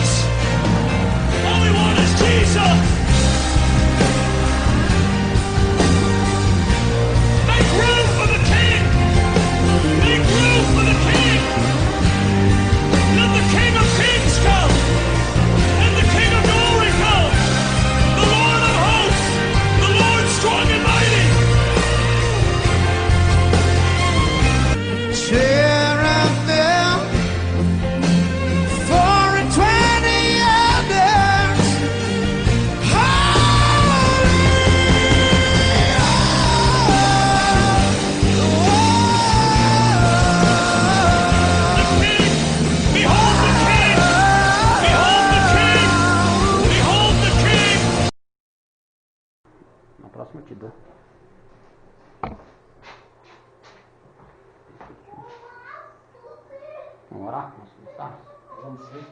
else. All we want is Jesus. Make room for the King. Make room for the King. Let the King of Kings come. And the King of Glory come. The Lord of hosts. The Lord strong and mighty. Tear out them 4 and 20 elders. The King. Behold the King. Behold the King. Behold the King. Na próxima eu te dou. Vamos orar? Vamos começar? Vamos sim.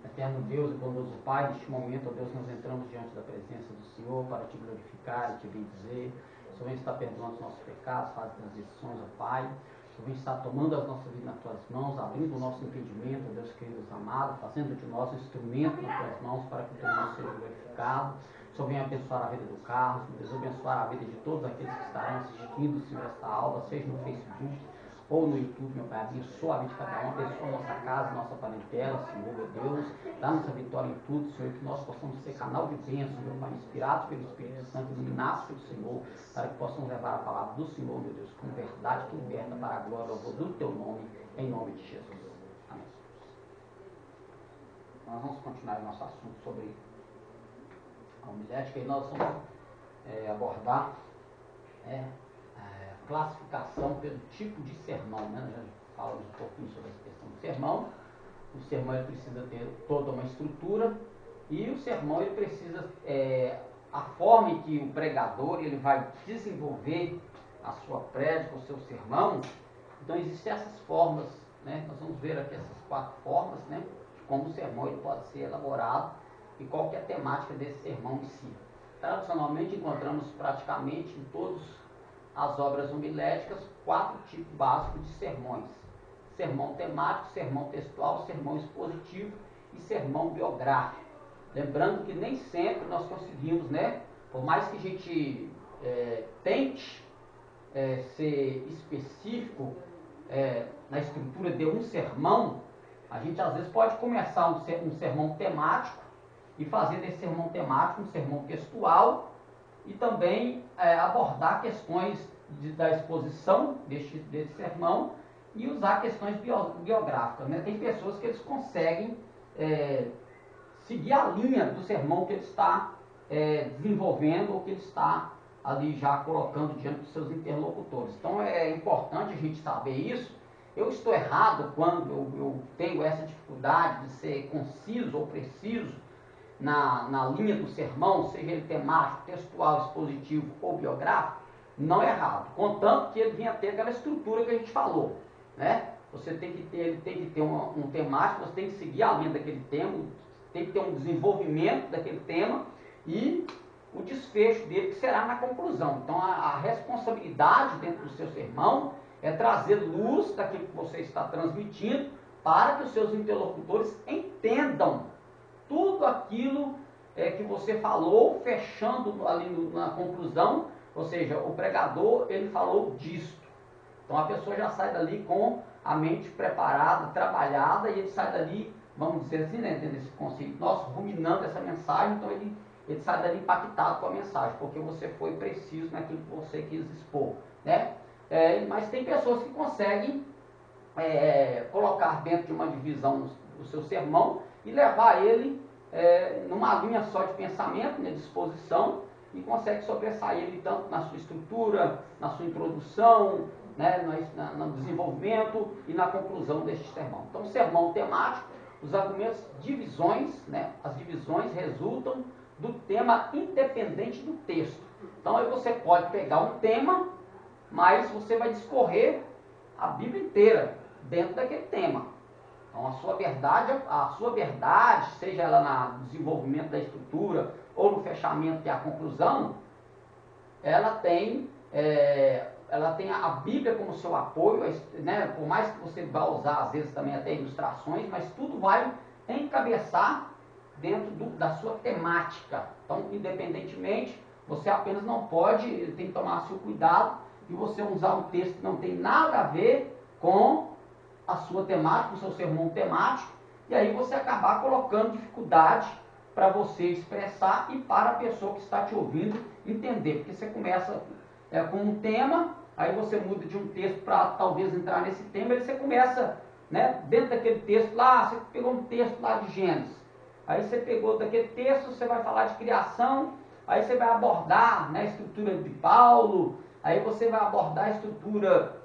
Eterno Deus e bondoso Pai, neste momento, ó Deus, nós entramos diante da presença do Senhor para te glorificar e te bendizer. O Senhor está perdoando os nossos pecados, faz transições, ó Pai. O Senhor está tomando as nossas vidas nas tuas mãos, abrindo o nosso entendimento, ó Deus querido amado, fazendo de nós um instrumento nas tuas mãos para que o teu nome seja glorificado. O Senhor venha abençoar a vida do Carlos, Deus abençoar a vida de todos aqueles que estarão assistindo, Senhor, esta aula, seja no Facebook ou no YouTube, meu Pai, abençoa a vida de cada um, abençoa a nossa casa, nossa parentela, Senhor, meu Deus, dá-nos a vitória em tudo, Senhor, que nós possamos ser canal de bênção, meu Pai, inspirados pelo Espírito Santo, iluminados pelo Senhor, para que possamos levar a palavra do Senhor, meu Deus, com verdade que liberta para a glória e louvor do Teu nome, em nome de Jesus. Amém. Nós vamos continuar o nosso assunto sobre a homilética e nós vamos abordar classificação pelo tipo de sermão, né? Nós já falamos um pouquinho sobre essa questão do sermão. O sermão ele precisa ter toda uma estrutura e o sermão ele precisa, a forma em que o pregador ele vai desenvolver a sua prédica, o seu sermão. Então existem essas formas, né? Nós vamos ver aqui essas 4 formas, né? De como o sermão ele pode ser elaborado e qual que é a temática desse sermão em si. Tradicionalmente encontramos praticamente em todas as obras homiléticas 4 tipos básicos de sermões: sermão temático, sermão textual, sermão expositivo e sermão biográfico. Lembrando que nem sempre nós conseguimos, né, por mais que a gente tente ser específico na estrutura de um sermão, a gente às vezes pode começar um sermão temático e fazer desse sermão temático um sermão textual e também abordar questões da exposição desse sermão e usar questões biográficas, né? Tem pessoas que eles conseguem seguir a linha do sermão que ele está desenvolvendo ou que ele está ali já colocando diante dos seus interlocutores. Então é importante a gente saber isso. Eu estou errado quando eu tenho essa dificuldade de ser conciso ou preciso na linha do sermão, seja ele temático, textual, expositivo ou biográfico? Não é errado, contanto que ele venha ter aquela estrutura que a gente falou, né? Você tem que ter um temático, você tem que seguir a linha daquele tema, tem que ter um desenvolvimento daquele tema e o desfecho dele que será na conclusão. Então a responsabilidade dentro do seu sermão é trazer luz daquilo que você está transmitindo para que os seus interlocutores entendam tudo aquilo que você falou, fechando ali na conclusão. Ou seja, o pregador ele falou disto. Então a pessoa já sai dali com a mente preparada, trabalhada, e ele sai dali, vamos dizer assim, né, dentro desse conceito nosso, ruminando essa mensagem. Então ele sai dali impactado com a mensagem, porque você foi preciso naquilo que você quis expor, né? Mas tem pessoas que conseguem colocar dentro de uma divisão o seu sermão e levar ele numa linha só de pensamento, né, de exposição, e consegue sobressair ele tanto na sua estrutura, na sua introdução, né, no desenvolvimento e na conclusão deste sermão. Então, sermão temático, os argumentos, divisões, né, as divisões resultam do tema independente do texto. Então, aí você pode pegar um tema, mas você vai discorrer a Bíblia inteira dentro daquele tema. Então a sua verdade, seja ela no desenvolvimento da estrutura ou no fechamento, que é a conclusão, ela tem a Bíblia como seu apoio, né? Por mais que você vá usar às vezes também até ilustrações, mas tudo vai encabeçar dentro da sua temática. Então, independentemente, você apenas não pode, tem que tomar seu cuidado de você usar um texto que não tem nada a ver com a sua temática, o seu sermão temático, e aí você acabar colocando dificuldade para você expressar e para a pessoa que está te ouvindo entender. Porque você começa com um tema, aí você muda de um texto para talvez entrar nesse tema, e você começa, né, dentro daquele texto lá, você pegou um texto lá de Gênesis, aí você pegou daquele texto, você vai falar de criação, aí você vai abordar, né, a estrutura de Paulo, aí você vai abordar a estrutura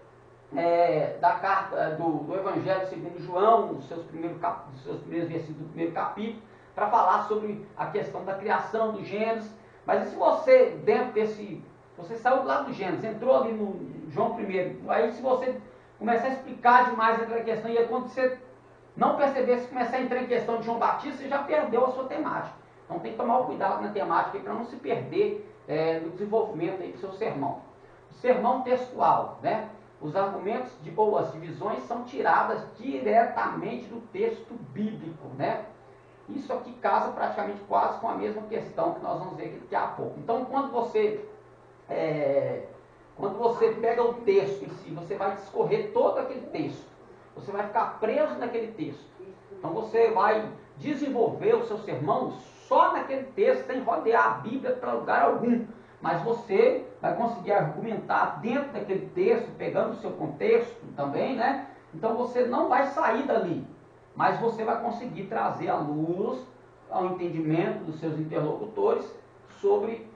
da carta do Evangelho segundo João, dos seus primeiros versículos do primeiro capítulo, para falar sobre a questão da criação do Gênesis. Mas e se você, dentro desse, você saiu lá do Gênesis, entrou ali no João I, aí se você começar a explicar demais aquela questão, e quando você não perceber, se começar a entrar em questão de João Batista, você já perdeu a sua temática. Então tem que tomar o cuidado na temática para não se perder no desenvolvimento aí do seu sermão. O sermão textual, né? Os argumentos ou as divisões são tiradas diretamente do texto bíblico, né? Isso aqui casa praticamente quase com a mesma questão que nós vamos ver daqui a pouco. Então, quando você pega o texto em si, você vai discorrer todo aquele texto. Você vai ficar preso naquele texto. Então, você vai desenvolver o seu sermão só naquele texto, sem rodear a Bíblia para lugar algum. Mas você vai conseguir argumentar dentro daquele texto, pegando o seu contexto também, né? Então você não vai sair dali, mas você vai conseguir trazer à luz, ao entendimento dos seus interlocutores sobre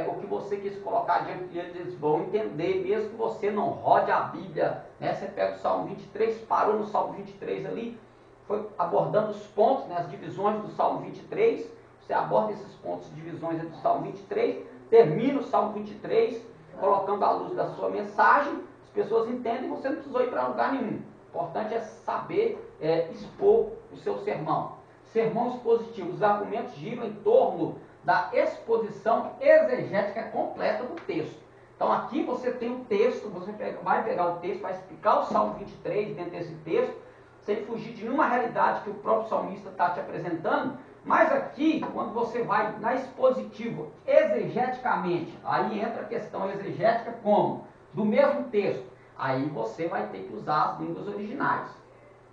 o que você quis colocar diante deles. Eles vão entender, mesmo que você não rode a Bíblia, né? Você pega o Salmo 23, parou no Salmo 23 ali, foi abordando os pontos, né, as divisões do Salmo 23, você aborda esses pontos de divisões do Salmo 23, termina o Salmo 23, colocando à luz da sua mensagem, as pessoas entendem, você não precisou ir para lugar nenhum. O importante é saber expor o seu sermão. Sermão expositivo, os argumentos giram em torno da exposição exegética completa do texto. Então aqui você tem um texto, você vai pegar o texto, vai explicar o Salmo 23 dentro desse texto, sem fugir de nenhuma realidade que o próprio salmista está te apresentando. Mas aqui, quando você vai na expositivo, exegeticamente, aí entra a questão exegética como? Do mesmo texto. Aí você vai ter que usar as línguas originais.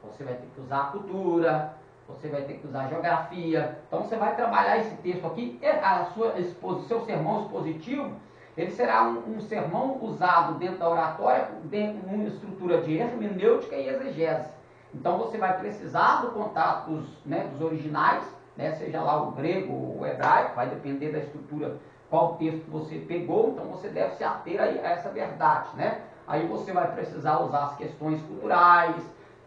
Você vai ter que usar a cultura, você vai ter que usar a geografia. Então você vai trabalhar esse texto aqui, seu sermão expositivo, ele será um sermão usado dentro da oratória, dentro de uma estrutura de hermenêutica e exegese. Então você vai precisar do contato dos originais, né, seja lá o grego ou o hebraico, vai depender da estrutura, qual texto que você pegou, então você deve se ater a essa verdade, né? Aí você vai precisar usar as questões culturais.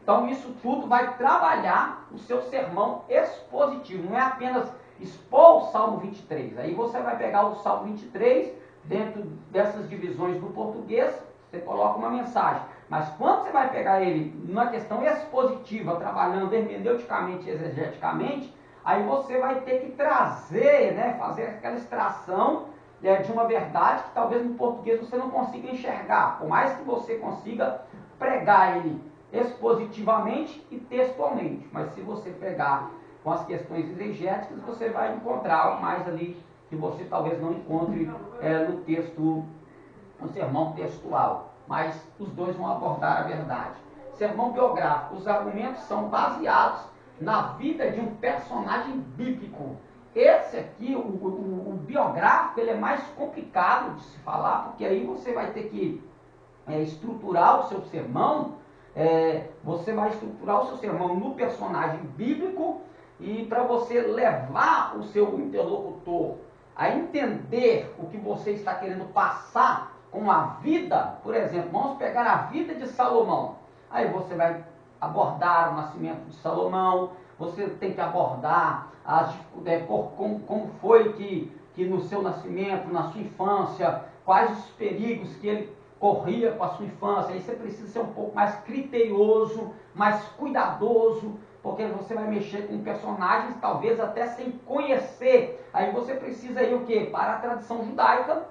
Então isso tudo vai trabalhar o seu sermão expositivo, não é apenas expor o Salmo 23. Aí você vai pegar o Salmo 23, dentro dessas divisões do português, você coloca uma mensagem. Mas quando você vai pegar ele numa questão expositiva, trabalhando hermeneuticamente e exegeticamente, aí você vai ter que trazer, né, fazer aquela extração de uma verdade que talvez no português você não consiga enxergar, por mais que você consiga pregar ele expositivamente e textualmente. Mas se você pegar com as questões exegéticas, você vai encontrar algo mais ali que você talvez não encontre no texto, no sermão textual. Mas os dois vão abordar a verdade. Sermão biográfico, os argumentos são baseados na vida de um personagem bíblico. Esse aqui, o biográfico, ele é mais complicado de se falar, porque aí você vai ter que estruturar o seu sermão, você vai estruturar o seu sermão no personagem bíblico, e para você levar o seu interlocutor a entender o que você está querendo passar com a vida, por exemplo, vamos pegar a vida de Salomão. Aí você vai abordar o nascimento de Salomão, você tem que abordar como foi que no seu nascimento, na sua infância, quais os perigos que ele corria com a sua infância, aí você precisa ser um pouco mais criterioso, mais cuidadoso, porque você vai mexer com personagens talvez até sem conhecer. Aí você precisa ir o quê? Para a tradição judaica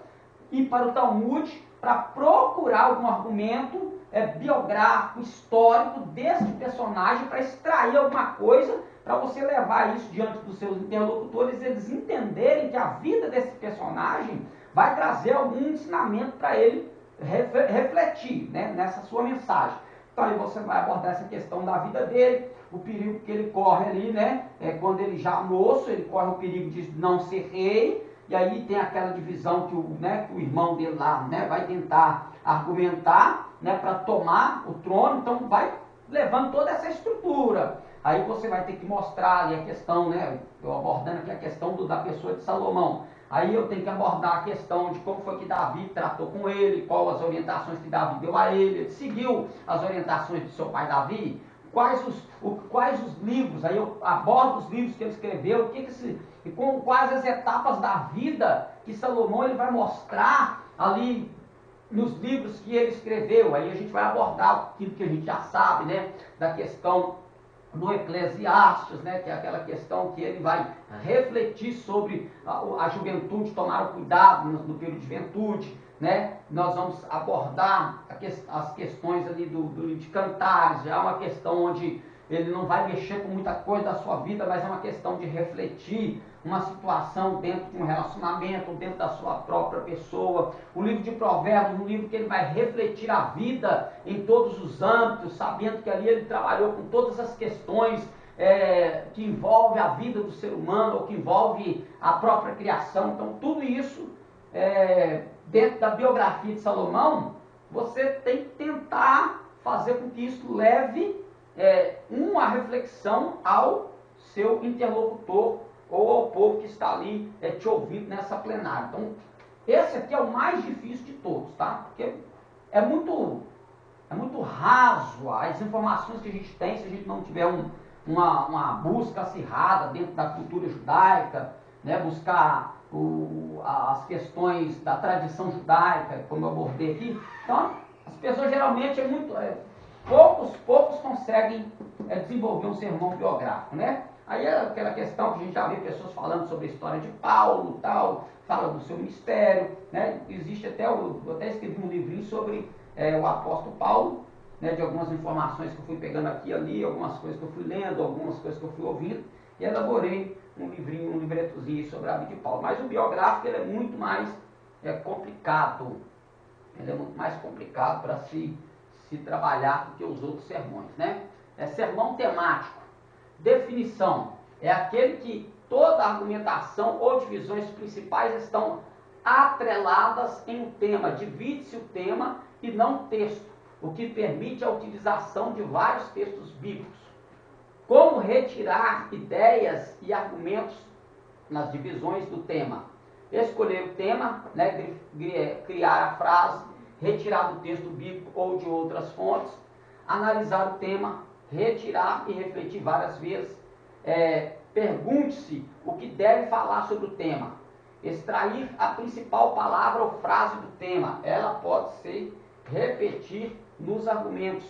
e para o Talmud, para procurar algum argumento biográfico, histórico desse personagem, para extrair alguma coisa, para você levar isso diante dos seus interlocutores, eles entenderem que a vida desse personagem vai trazer algum ensinamento para ele refletir, né, nessa sua mensagem. Então aí você vai abordar essa questão da vida dele, o perigo que ele corre ali, né, quando ele já moço, ele corre o perigo de não ser rei, e aí tem aquela divisão que o irmão dele lá, né, vai tentar argumentar, né, para tomar o trono, então vai levando toda essa estrutura. Aí você vai ter que mostrar ali a questão, né, eu abordando aqui a questão da pessoa de Salomão. Aí eu tenho que abordar a questão de como foi que Davi tratou com ele, quais as orientações que Davi deu a ele, ele seguiu as orientações do seu pai Davi, quais os livros, aí eu abordo os livros que ele escreveu, quais as etapas da vida que Salomão ele vai mostrar ali nos livros que ele escreveu. Aí a gente vai abordar aquilo que a gente já sabe, né, da questão do Eclesiastes, né, que é aquela questão que ele vai refletir sobre a juventude, tomar o cuidado no período de juventude, né? Nós vamos abordar as questões ali do livro de Cantares, já é uma questão onde ele não vai mexer com muita coisa da sua vida, mas é uma questão de refletir uma situação dentro de um relacionamento, dentro da sua própria pessoa. O livro de Provérbios, um livro que ele vai refletir a vida em todos os âmbitos, sabendo que ali ele trabalhou com todas as questões que envolvem a vida do ser humano, ou que envolve a própria criação. Então tudo isso, dentro da biografia de Salomão, você tem que tentar fazer com que isso leve uma reflexão ao seu interlocutor ou ao povo que está ali te ouvindo nessa plenária. Então, esse aqui é o mais difícil de todos, tá? Porque é muito raso as informações que a gente tem, se a gente não tiver uma busca acirrada dentro da cultura judaica, né? Buscar as questões da tradição judaica, como eu abordei aqui. Então, as pessoas geralmente poucos conseguem desenvolver um sermão biográfico, né? Aí é aquela questão que a gente já vê pessoas falando sobre a história de Paulo, tal, fala do seu ministério, né? Existe eu até escrevi um livrinho sobre o apóstolo Paulo, né? De algumas informações que eu fui pegando aqui e ali, algumas coisas que eu fui lendo, algumas coisas que eu fui ouvindo, e elaborei um livrinho, um livretozinho sobre a vida de Paulo. Mas o biográfico ele é muito mais complicado, ele é muito mais complicado para se trabalhar do que os outros sermões, né? Sermão temático. Definição: é aquele que toda argumentação ou divisões principais estão atreladas em um tema, divide-se o tema e não o texto, o que permite a utilização de vários textos bíblicos. Como retirar ideias e argumentos nas divisões do tema? Escolher o tema, né, criar a frase, retirar do texto bíblico ou de outras fontes, analisar o tema, retirar e refletir várias vezes. Pergunte-se o que deve falar sobre o tema. Extrair a principal palavra ou frase do tema. Ela pode ser repetir nos argumentos.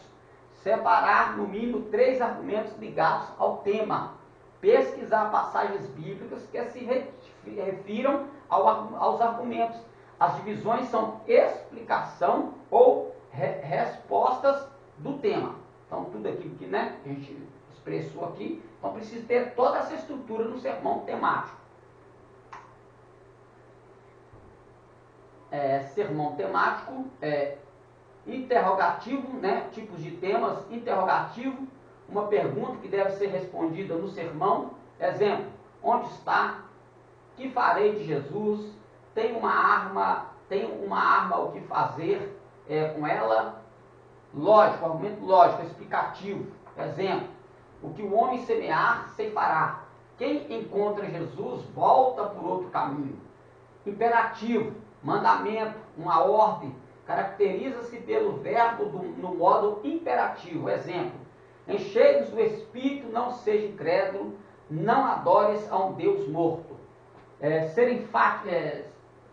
Separar no mínimo 3 argumentos ligados ao tema. Pesquisar passagens bíblicas que se refiram aos argumentos. As divisões são explicação ou respostas do tema. Então, tudo aquilo que a gente expressou aqui, então precisa ter toda essa estrutura no sermão temático. Sermão temático, interrogativo, né? Tipos de temas: interrogativo, uma pergunta que deve ser respondida no sermão. Exemplo: onde está? Que farei de Jesus? Tenho uma arma, o que fazer com ela? Lógico, argumento lógico, explicativo. Exemplo: o que o homem semear, ceifará. Quem encontra Jesus volta por outro caminho. Imperativo, mandamento, uma ordem, caracteriza-se pelo verbo no modo imperativo. Exemplo: enchei-vos do Espírito, não seja incrédulo, não adores a um Deus morto.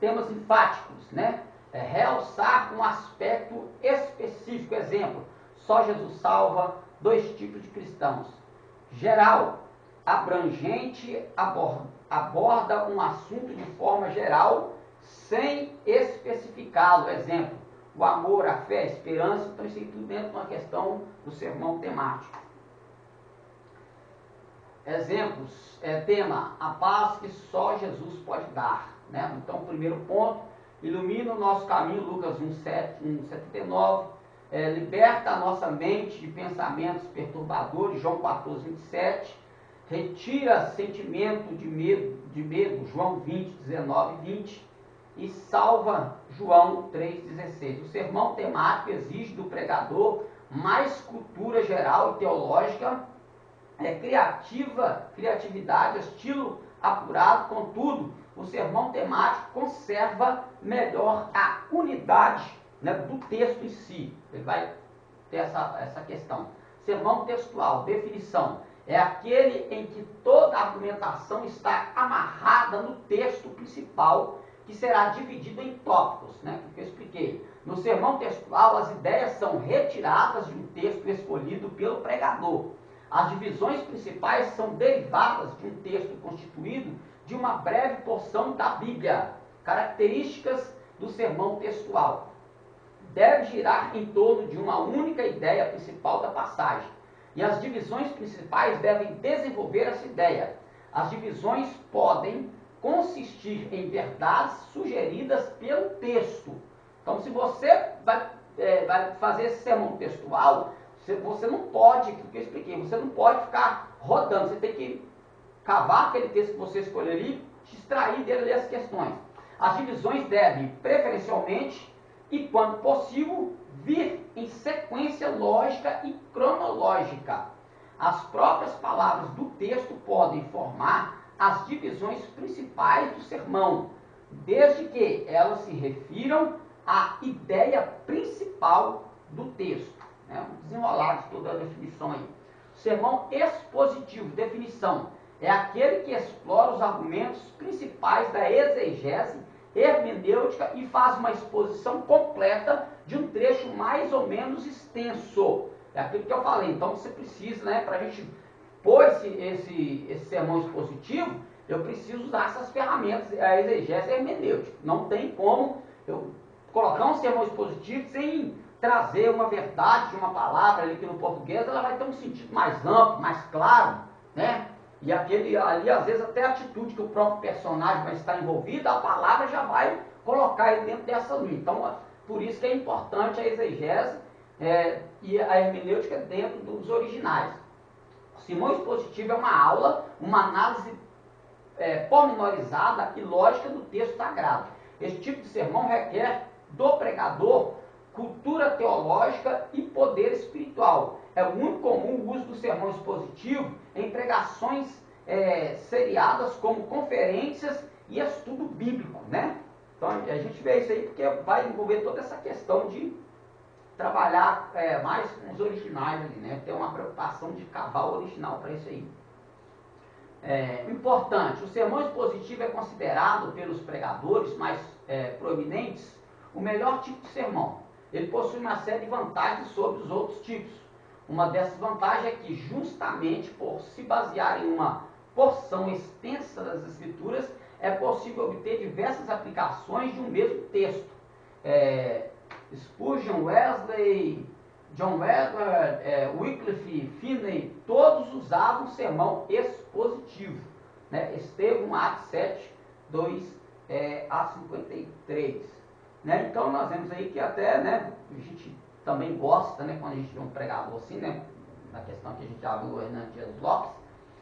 Temas enfáticos, né? realçar um aspecto específico. Exemplo, só Jesus salva, 2 tipos de cristãos. Geral, abrangente, aborda um assunto de forma geral, sem especificá-lo. Exemplo, o amor, a fé, a esperança. Então isso aí tudo dentro de uma questão do sermão temático. Exemplos, tema, a paz que só Jesus pode dar. Né? Então, primeiro ponto, ilumina o nosso caminho, Lucas 1,79. Liberta a nossa mente de pensamentos perturbadores, João 14,27. Retira sentimento de medo, João 20,19-20. E salva, João 3,16. O sermão temático exige do pregador mais cultura geral e teológica, criatividade, estilo apurado. Contudo, o sermão temático conserva melhor a unidade, né, do texto em si. Ele vai ter essa questão. Sermão textual, definição, é aquele em que toda a argumentação está amarrada no texto principal, que será dividido em tópicos, né, que eu expliquei. No sermão textual, as ideias são retiradas de um texto escolhido pelo pregador. As divisões principais são derivadas de um texto constituído de uma breve porção da Bíblia. Características do sermão textual. Deve girar em torno de uma única ideia principal da passagem. E as divisões principais devem desenvolver essa ideia. As divisões podem consistir em verdades sugeridas pelo texto. Então, se você vai fazer esse sermão textual, você não pode, o que eu expliquei, você não pode ficar rodando, você tem que cavar aquele texto que você escolheu ali, extrair dele as questões. As divisões devem, preferencialmente, e quando possível, vir em sequência lógica e cronológica. As próprias palavras do texto podem formar as divisões principais do sermão, desde que elas se refiram à ideia principal do texto. Desenrolar de toda a definição aí. Sermão expositivo, definição, é aquele que explora os argumentos principais da exegese hermenêutica e faz uma exposição completa de um trecho mais ou menos extenso. É aquilo que eu falei. Então você precisa, né, para a gente pôr esse sermão expositivo, eu preciso usar essas ferramentas, a exegese hermenêutica. Não tem como eu colocar um sermão expositivo sem trazer uma verdade de uma palavra ali, que no português ela vai ter um sentido mais amplo, mais claro, né? E aquele ali, às vezes, até a atitude que o próprio personagem vai estar envolvido, a palavra já vai colocar ele dentro dessa linha. Então, por isso que é importante a exegese e a hermenêutica dentro dos originais. O sermão expositivo é uma aula, uma análise pormenorizada e lógica do texto sagrado. Esse tipo de sermão requer do pregador cultura teológica e poder espiritual. É muito comum o uso do sermão expositivo em pregações seriadas como conferências e estudo bíblico, né? Então a gente vê isso aí porque vai envolver toda essa questão de trabalhar mais com os originais ali, né? Ter uma preocupação de cavar o original para isso aí. Importante, o sermão expositivo é considerado pelos pregadores mais proeminentes o melhor tipo de sermão. Ele possui uma série de vantagens sobre os outros tipos. Uma dessas vantagens é que, justamente por se basear em uma porção extensa das Escrituras, é possível obter diversas aplicações de um mesmo texto. Spurgeon, Wesley, John Edward, Wycliffe, Finney, todos usavam sermão expositivo. Né? Estevão, Atos 7, 2 a 53. Né? Então nós vemos aí que até, né, a gente também gosta, né, quando a gente vê um pregador assim, né, na questão que a gente já viu o Hernando Dias Lopes,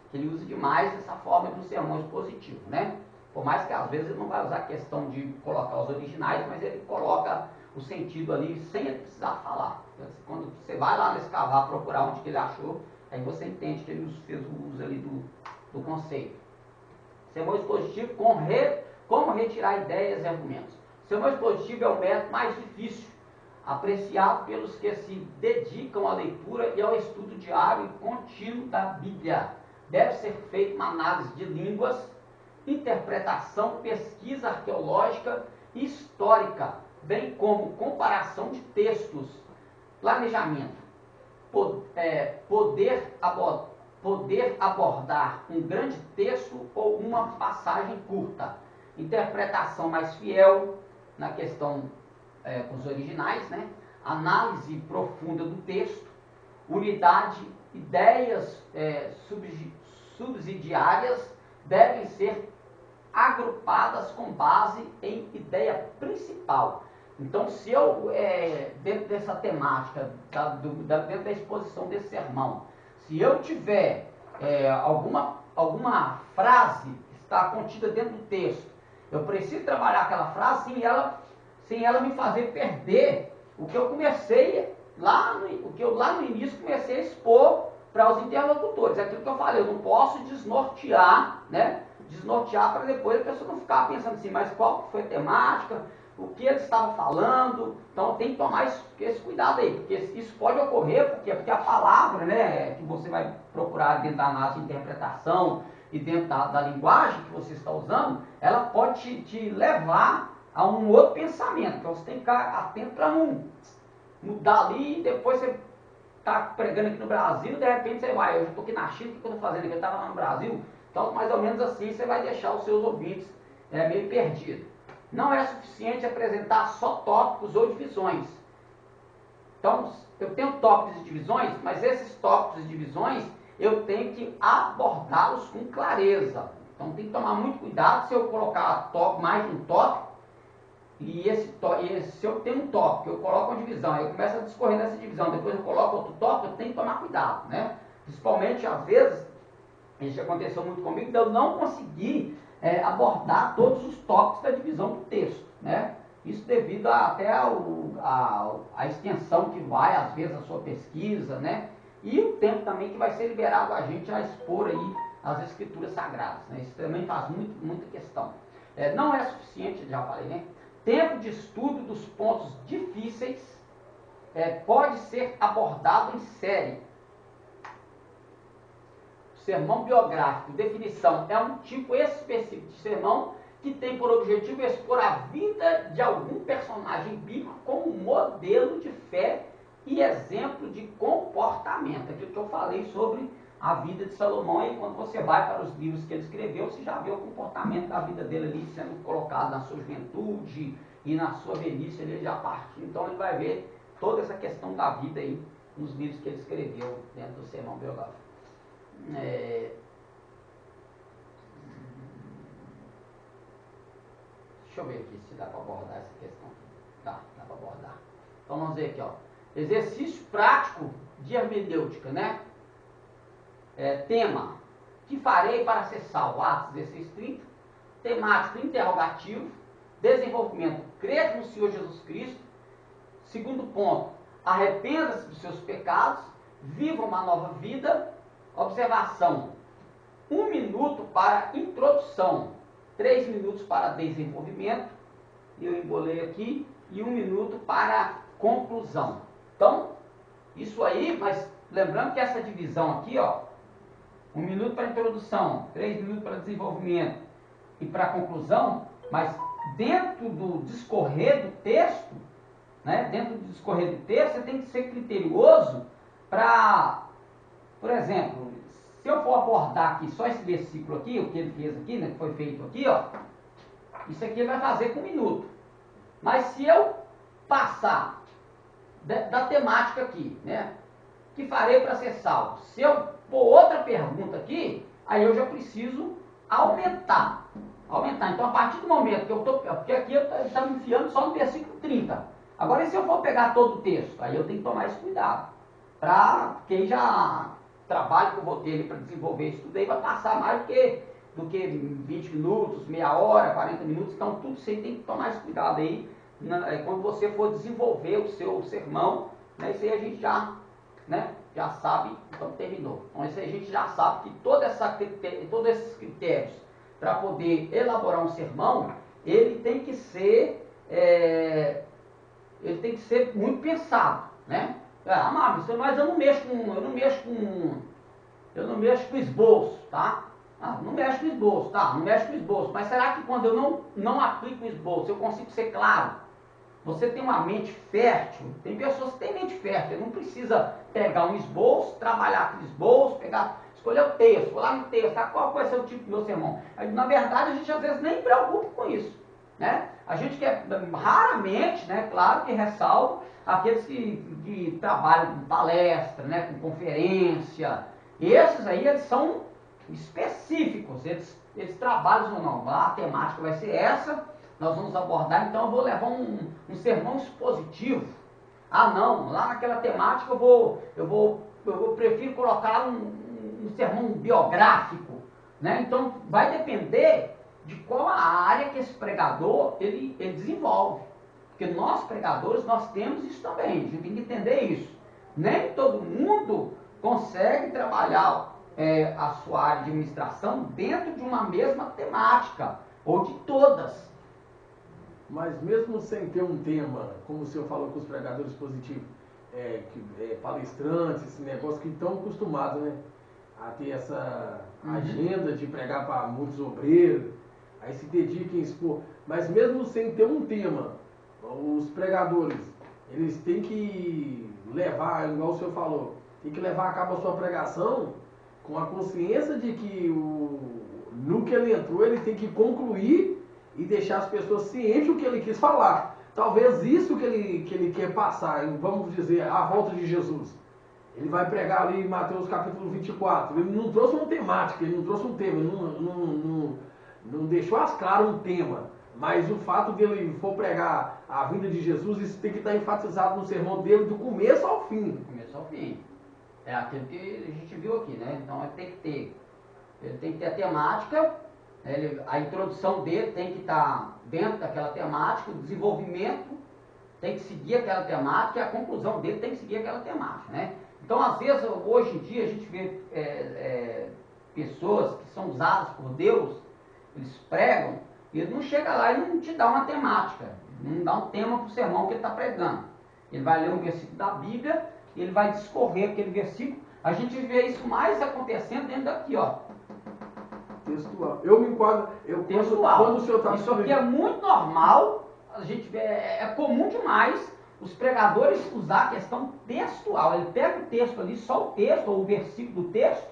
que ele usa demais essa forma do sermão expositivo, né? Por mais que às vezes ele não vai usar a questão de colocar os originais, mas ele coloca o sentido ali sem ele precisar falar. Quando você vai lá nesse cavar procurar onde que ele achou, aí você entende que ele fez o uso ali do conceito. Sermão expositivo, como retirar ideias e argumentos. Sermão expositivo é o método mais difícil, apreciado pelos que se dedicam à leitura e ao estudo diário e contínuo da Bíblia. Deve ser feita uma análise de línguas, interpretação, pesquisa arqueológica e histórica, bem como comparação de textos, planejamento, poder abordar um grande texto ou uma passagem curta, interpretação mais fiel na questão com os originais, né? Análise profunda do texto, unidade, ideias subsidiárias devem ser agrupadas com base em ideia principal. Então, se eu, dentro dessa temática, dentro da exposição desse sermão, se eu tiver alguma frase que está contida dentro do texto, eu preciso trabalhar aquela frase sem ela me fazer perder o que eu comecei lá no início comecei a expor para os interlocutores. É aquilo que eu falei, eu não posso desnortear, né? Desnortear para depois a pessoa não ficar pensando assim, mas qual foi a temática, o que ele estava falando. Então tem que tomar esse cuidado aí, porque isso pode ocorrer, porque a palavra, né, que você vai procurar dentro da análise de interpretação e dentro da linguagem que você está usando, ela pode te levar a um outro pensamento. Então você tem que ficar atento para não mudar ali e depois você está pregando aqui no Brasil, de repente você vai, eu já estou aqui na China, o que eu estou fazendo aqui? Eu estava lá no Brasil. Então, mais ou menos assim, você vai deixar os seus ouvintes meio perdidos. Não é suficiente apresentar só tópicos ou divisões. Então, eu tenho tópicos e divisões, mas esses tópicos e divisões, eu tenho que abordá-los com clareza. Então, tem que tomar muito cuidado se eu colocar mais de um tópico, e se eu tenho um tópico, eu coloco uma divisão, aí eu começo a discorrer nessa divisão, depois eu coloco outro tópico, eu tenho que tomar cuidado, né? Principalmente, às vezes, isso aconteceu muito comigo, de eu não conseguir abordar todos os tópicos da divisão do texto, né? Isso devido até a extensão que vai, às vezes, a sua pesquisa, né? E o tempo também que vai ser liberado a gente a expor aí as escrituras sagradas, né? Isso também faz muita questão. Não é suficiente, já falei, né? Tempo de estudo dos pontos difíceis pode ser abordado em série. Sermão biográfico, definição, é um tipo específico de sermão que tem por objetivo expor a vida de algum personagem bíblico como modelo de fé e exemplo de comportamento. Aquilo que eu falei sobre a vida de Salomão, e quando você vai para os livros que ele escreveu, você já vê o comportamento da vida dele ali sendo colocado na sua juventude e na sua velhice, ele já partiu. Então ele vai ver toda essa questão da vida aí nos livros que ele escreveu dentro do sermão biográfico. Deixa eu ver aqui se dá para abordar essa questão aqui. Dá para abordar. Então vamos ver aqui, ó. Exercício prático de hermenêutica, né? Tema: que farei para ser salvo? Atos 16:30. Temático: interrogativo. Desenvolvimento: crer no Senhor Jesus Cristo. Segundo ponto: arrependa-se dos seus pecados, viva uma nova vida. Observação: 1 minuto para introdução, 3 minutos para desenvolvimento, eu embolei aqui, e 1 minuto para conclusão. Então, isso aí, mas lembrando que essa divisão aqui, ó, 1 minuto para introdução, 3 minutos para desenvolvimento e para conclusão, mas dentro do discorrer do texto, né, você tem que ser criterioso para, por exemplo, se eu for abordar aqui só esse versículo aqui, o que ele fez aqui, né, que foi feito aqui, ó, isso aqui ele vai fazer com 1 minuto. Mas se eu passar da temática aqui, né, que farei para ser salvo, se eu pôr outra pergunta aqui, aí eu já preciso aumentar. Então, a partir do momento que eu estou, porque aqui eu estou me enfiando só no versículo 30. Agora, se eu for pegar todo o texto, aí eu tenho que tomar esse cuidado. Porque aí já trabalho que eu vou ter ali para desenvolver isso tudo aí vai passar mais do que 20 minutos, meia hora, 40 minutos. Então, tudo isso aí tem que tomar esse cuidado aí, quando você for desenvolver o seu sermão, né, isso aí a gente já sabe, então terminou. Então, isso aí a gente já sabe que todos esses critérios para poder elaborar um sermão, ele tem que ser muito pensado, né? Mas eu não mexo com esboço, tá? Não mexo com esboço, tá? Não mexo com esboço. Mas será que quando eu não aplico o esboço, eu consigo ser claro? você tem uma mente fértil, tem pessoas que têm mente fértil, não precisa pegar um esboço, trabalhar aquele esboço, escolher o texto, vou lá no texto, tá? Qual vai ser o tipo do meu sermão? Aí, na verdade, a gente às vezes nem preocupa com isso, né? A gente quer, raramente, né, claro que ressalvo, aqueles que trabalham com palestra, né, com conferência, esses aí eles são específicos, eles trabalham, não, a temática vai ser essa, nós vamos abordar, então eu vou levar um sermão expositivo. Ah não, lá naquela temática eu prefiro colocar um sermão biográfico, né? Então vai depender de qual a área que esse pregador ele desenvolve. Porque nós pregadores, nós temos isso também, a gente tem que entender isso. Nem todo mundo consegue trabalhar a sua área de administração dentro de uma mesma temática, ou de todas. Mas mesmo sem ter um tema, como o senhor falou com os pregadores positivos, palestrantes, esse negócio que estão acostumados, né, a ter essa agenda de pregar para muitos obreiros, aí se dediquem a expor. Mas mesmo sem ter um tema, os pregadores, eles têm que levar, igual o senhor falou, tem que levar a cabo a sua pregação com a consciência de que no que ele entrou, ele tem que concluir e deixar as pessoas cientes do que ele quis falar. Talvez isso que ele quer passar, vamos dizer, a volta de Jesus. Ele vai pregar ali em Mateus capítulo 24. Ele não trouxe uma temática, ele não trouxe um tema, não deixou as claras um tema. Mas o fato dele for pregar a vinda de Jesus, isso tem que estar enfatizado no sermão dele do começo ao fim. Do começo ao fim. É aquilo que a gente viu aqui, né? Então ele tem que ter a temática, a introdução dele tem que estar dentro daquela temática, o desenvolvimento tem que seguir aquela temática e a conclusão dele tem que seguir aquela temática, né? Então, às vezes, hoje em dia, a gente vê pessoas que são usadas por Deus, eles pregam, e ele não chega lá e não te dá uma temática, não dá um tema para o sermão que ele está pregando. Ele vai ler um versículo da Bíblia, e ele vai discorrer aquele versículo. A gente vê isso mais acontecendo dentro daqui, ó. Textual. Eu me enquadro. Textual. Quando o senhor está isso aqui é muito normal, a gente vê, é comum demais os pregadores usar a questão textual. Ele pega o texto ali, só o texto, ou o versículo do texto,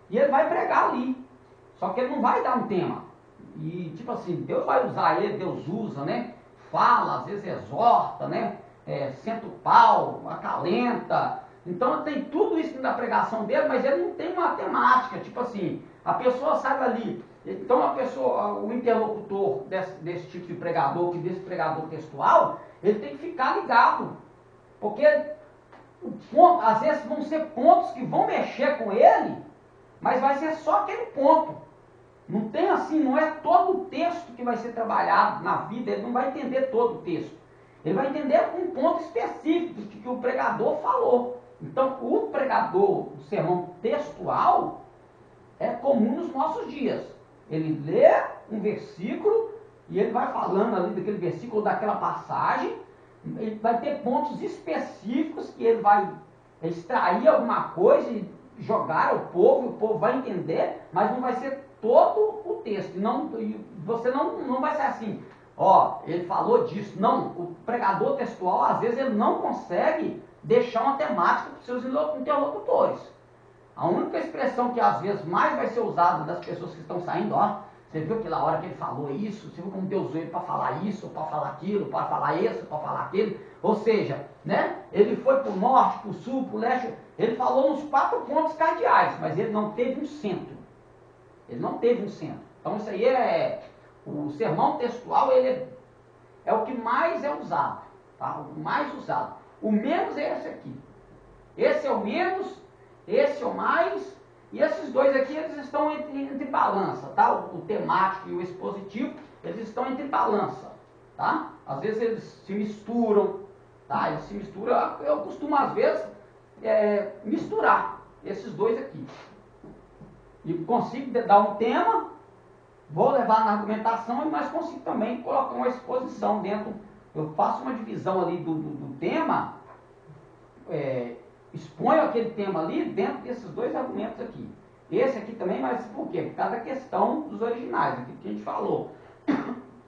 e ele vai pregar ali. Só que ele não vai dar um tema. E tipo assim, Deus vai usar ele, Deus usa, né? Fala, às vezes exorta, né? Senta o pau, acalenta. Então tem tudo isso na pregação dele, mas ele não tem uma temática. Tipo assim, a pessoa sai dali. Então o interlocutor desse tipo de pregador, desse pregador textual, ele tem que ficar ligado. Porque às vezes vão ser pontos que vão mexer com ele, mas vai ser só aquele ponto. Não tem assim, não é todo o texto que vai ser trabalhado na vida, ele não vai entender todo o texto. Ele vai entender um ponto específico que o pregador falou. Então, o pregador do sermão textual é comum nos nossos dias. Ele lê um versículo e ele vai falando ali daquele versículo, daquela passagem. Ele vai ter pontos específicos que ele vai extrair alguma coisa e jogar ao povo, e o povo vai entender, mas não vai ser todo o texto. Você não vai ser assim, ó, ele falou disso. Não, o pregador textual, às vezes, ele não consegue deixar uma temática para os seus interlocutores. A única expressão que às vezes mais vai ser usada das pessoas que estão saindo, ó, você viu aquela hora que ele falou isso, você viu como Deus usou ele para falar isso, para falar aquilo, para falar isso, para falar aquilo. Ou seja, né, ele foi para o norte, para o sul, para o leste, ele falou nos 4 pontos cardeais, mas ele não teve um centro. Ele não teve um centro. Então isso aí o sermão textual, ele é o que mais é usado, tá? O mais usado. O menos é esse aqui. Esse é o menos, esse é o mais, e esses dois aqui, eles estão entre balança, tá? O temático e o expositivo, eles estão entre balança, tá? Às vezes eles se misturam, tá? Eles se misturam, eu costumo às vezes misturar esses dois aqui. E consigo dar um tema, vou levar na argumentação, mas consigo também colocar uma exposição dentro. Eu faço uma divisão ali do tema, exponho aquele tema ali dentro desses dois argumentos aqui. Esse aqui também, mas por quê? Por causa da questão dos originais, aquilo que a gente falou.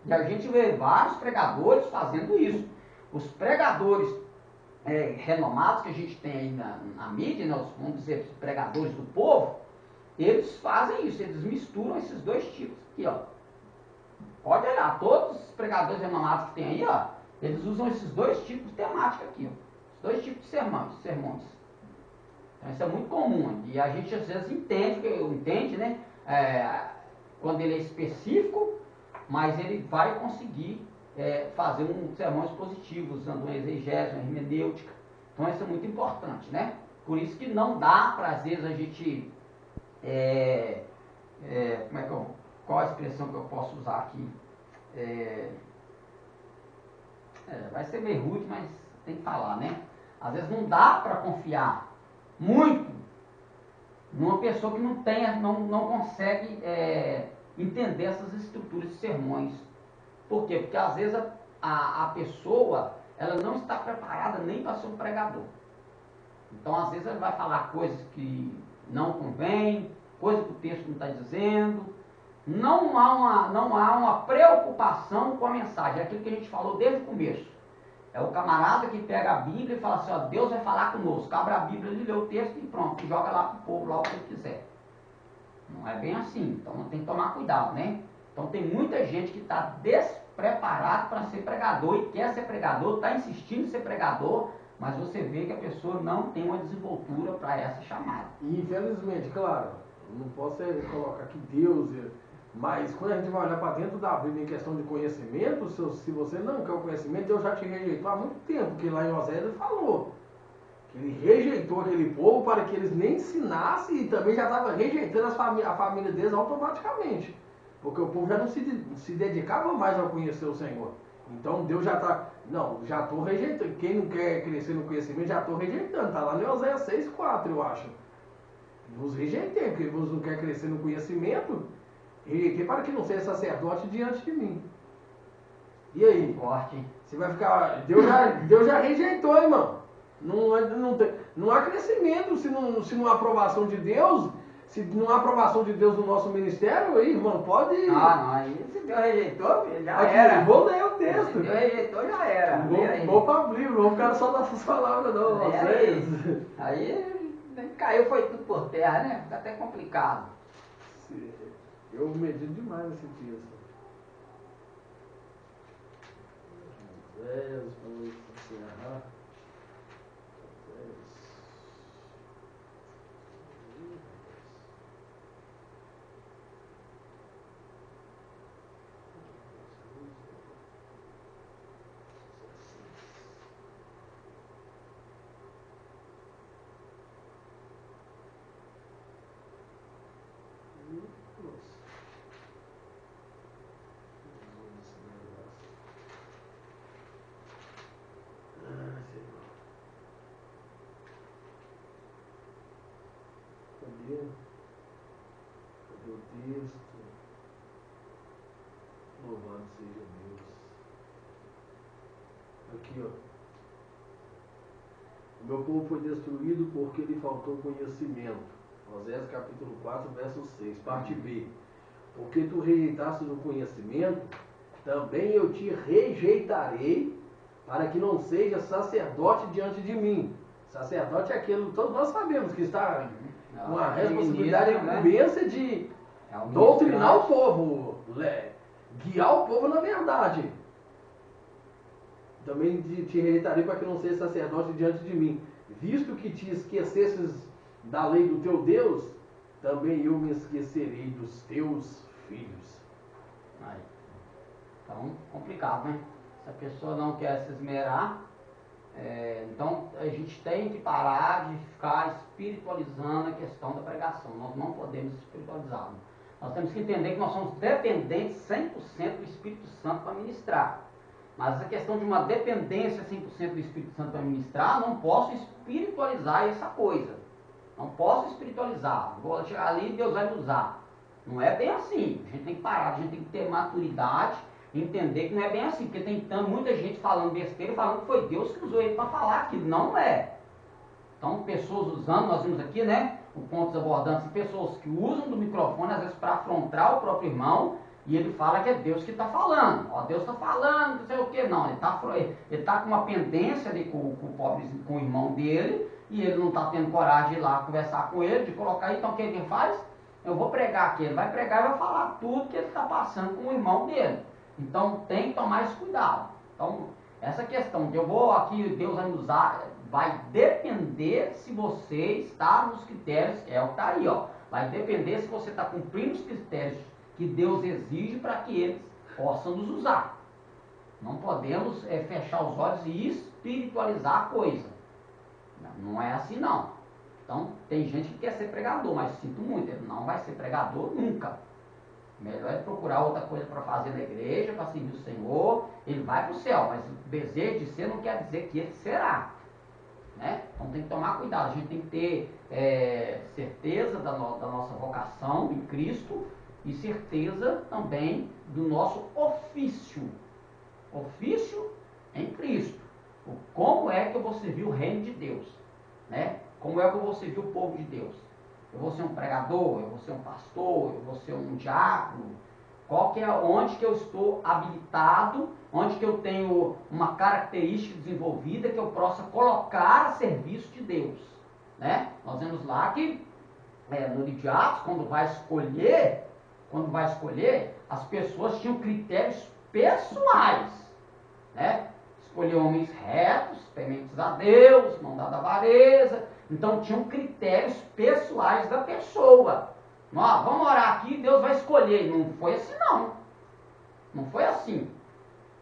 E a gente vê vários pregadores fazendo isso. os pregadores renomados que a gente tem aí na mídia, né, vamos dizer, os pregadores do povo, eles fazem isso, eles misturam esses dois tipos aqui, ó. Pode olhar, todos os pregadores renomados que tem aí, ó, eles usam esses dois tipos de temática aqui, ó. Os dois tipos de sermões. Então isso é muito comum, e a gente às vezes entende, né, quando ele é específico, mas ele vai conseguir fazer um sermão expositivo, usando uma exegese, uma hermenêutica. Então isso é muito importante, né? Por isso que não dá para, às vezes, a gente... qual a expressão que eu posso usar aqui? Vai ser meio rude, mas tem que falar, né? Às vezes não dá para confiar muito numa pessoa que não consegue entender essas estruturas de sermões. Por quê? Porque às vezes a pessoa ela não está preparada nem para ser um pregador. Então às vezes ela vai falar coisas que não convém, coisas que o texto não está dizendo. Não há uma preocupação com a mensagem. É aquilo que a gente falou desde o começo. É o camarada que pega a Bíblia e fala assim, ó, Deus vai falar conosco. Abre a Bíblia, ele lê o texto e pronto, joga lá para o povo, lá o que ele quiser. Não é bem assim, então tem que tomar cuidado, né? Então tem muita gente que está despreparado para ser pregador e quer ser pregador, está insistindo em ser pregador, mas você vê que a pessoa não tem uma desenvoltura para essa chamada. E infelizmente, claro, não posso colocar que Deus... Mas quando a gente vai olhar para dentro da Bíblia em questão de conhecimento, se você não quer o conhecimento, Deus já te rejeitou há muito tempo, porque lá em Oséias ele falou que ele rejeitou aquele povo para que eles nem ensinassem e também já estava rejeitando a família deles automaticamente, porque o povo já não se dedicava mais a conhecer o Senhor. Então Deus já está, já estou rejeitando, quem não quer crescer no conhecimento já estou rejeitando, está lá em Oséias 6,4 eu acho. Vos rejeitei, porque vos não quer crescer no conhecimento, rejeitei para que não seja sacerdote diante de mim. E aí? Forte. Você vai ficar... Deus já rejeitou, irmão. Não há crescimento se não há aprovação de Deus. Se não há aprovação de Deus no nosso ministério, aí, irmão, pode... aí se Deus rejeitou, já aqui, era. Vou ler o texto. Se Deus rejeitou, já era. Vou para o livro, vou ficar só nessas palavras, não. Aí caiu, foi tudo por terra, né? Fica até complicado. Eu medito demais nesse texto. Vamos encerrar. Cadê o texto? Louvado seja Deus. Aqui, ó. O meu povo foi destruído porque lhe faltou conhecimento. Oséias capítulo 4, verso 6, parte B. Porque tu rejeitaste o conhecimento, também eu te rejeitarei, para que não seja sacerdote diante de mim. Sacerdote é aquele, todos nós sabemos que está com a responsabilidade e incumbência de doutrinar o povo, guiar o povo na verdade. Também te rejeitarei para que não seja sacerdote diante de mim. Visto que te esquecesses da lei do teu Deus, também eu me esquecerei dos teus filhos. Aí. Então, complicado, né? Se a pessoa não quer se esmerar, então a gente tem que parar de ficar espiritualizando a questão da pregação. Nós não podemos espiritualizar. Nós temos que entender que nós somos dependentes 100% do Espírito Santo para ministrar. Mas essa questão de uma dependência 100% do Espírito Santo para ministrar, não posso espiritualizar essa coisa. Não posso espiritualizar. Vou chegar ali e Deus vai me usar. Não é bem assim. A gente tem que parar, a gente tem que ter maturidade, entender que não é bem assim. Porque tem muita gente falando besteira, falando que foi Deus que usou ele para falar aquilo. Não é. Então, pessoas usando, nós vimos aqui, né, o Pontos abordando, pessoas que usam do microfone, às vezes para afrontar o próprio irmão, E ele fala que é Deus que está falando. Ó, Deus está falando, não sei o que. Não, ele está com uma pendência ali com o irmão dele, e ele não está tendo coragem de ir lá conversar com ele, de colocar. Então o que ele faz? Eu vou pregar aqui. Ele vai pregar e vai falar tudo que ele está passando com o irmão dele. Então tem que tomar esse cuidado. Então, essa questão de eu vou aqui, Deus vai me usar, vai depender se você está nos critérios, é o que está aí, ó. Vai depender se você está cumprindo os critérios que Deus exige para que eles possam nos usar. Não podemos fechar os olhos e espiritualizar a coisa. Não é assim não. Então, tem gente que quer ser pregador, mas sinto muito, ele não vai ser pregador nunca. Melhor é procurar outra coisa para fazer na igreja, para servir o Senhor. Ele vai para o céu, mas o desejo de ser não quer dizer que ele será. Né? Então tem que tomar cuidado, a gente tem que ter certeza da nossa vocação em Cristo e certeza também do nosso ofício. Ofício em Cristo. Como é que eu vou servir o reino de Deus? Né? Como é que eu vou servir o povo de Deus? Eu vou ser um pregador, eu vou ser um pastor, eu vou ser um diácono. Onde que eu estou habilitado, onde que eu tenho uma característica desenvolvida que eu possa colocar a serviço de Deus. Né? Nós vemos lá que no livro de Atos, quando vai escolher, as pessoas tinham critérios pessoais. Né? Escolher homens retos, tementes a Deus, não dada avareza. Então tinham critérios pessoais da pessoa. Vamos orar aqui, Deus vai escolher. Não foi assim não. Não foi assim.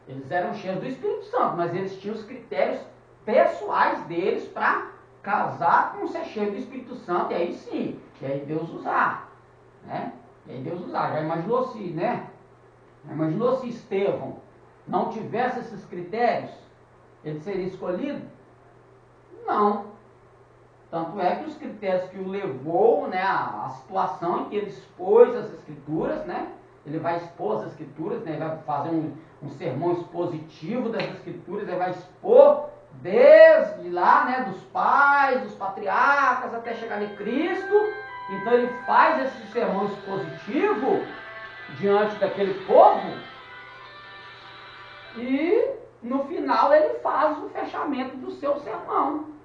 Eles eram cheios do Espírito Santo, mas eles tinham os critérios pessoais deles para casar com ser cheio do Espírito Santo. E aí sim, e aí Deus usar. Né? E aí Deus usar. Já imaginou se, né? Já imaginou se Estevão não tivesse esses critérios? Ele seria escolhido? Não. Tanto é que os critérios que o levou, né, a situação em que ele expôs as escrituras, né, ele vai expor as escrituras, né, ele vai fazer um sermão expositivo das escrituras, ele vai expor desde lá, né, dos pais, dos patriarcas, até chegar em Cristo. Então ele faz esse sermão expositivo diante daquele povo e no final ele faz o fechamento do seu sermão.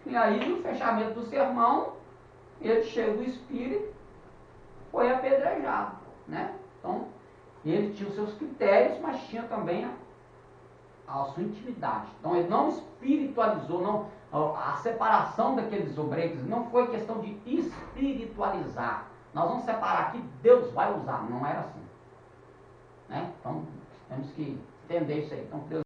E aí, no fechamento do sermão, ele, cheio do Espírito, foi apedrejado. Né? Então, ele tinha os seus critérios, mas tinha também a sua intimidade. Então, ele não espiritualizou, não, a separação daqueles obreiros não foi questão de espiritualizar. Nós vamos separar aqui, Deus vai usar. Não era assim. Né? Então, temos que entender isso aí. Então, Deus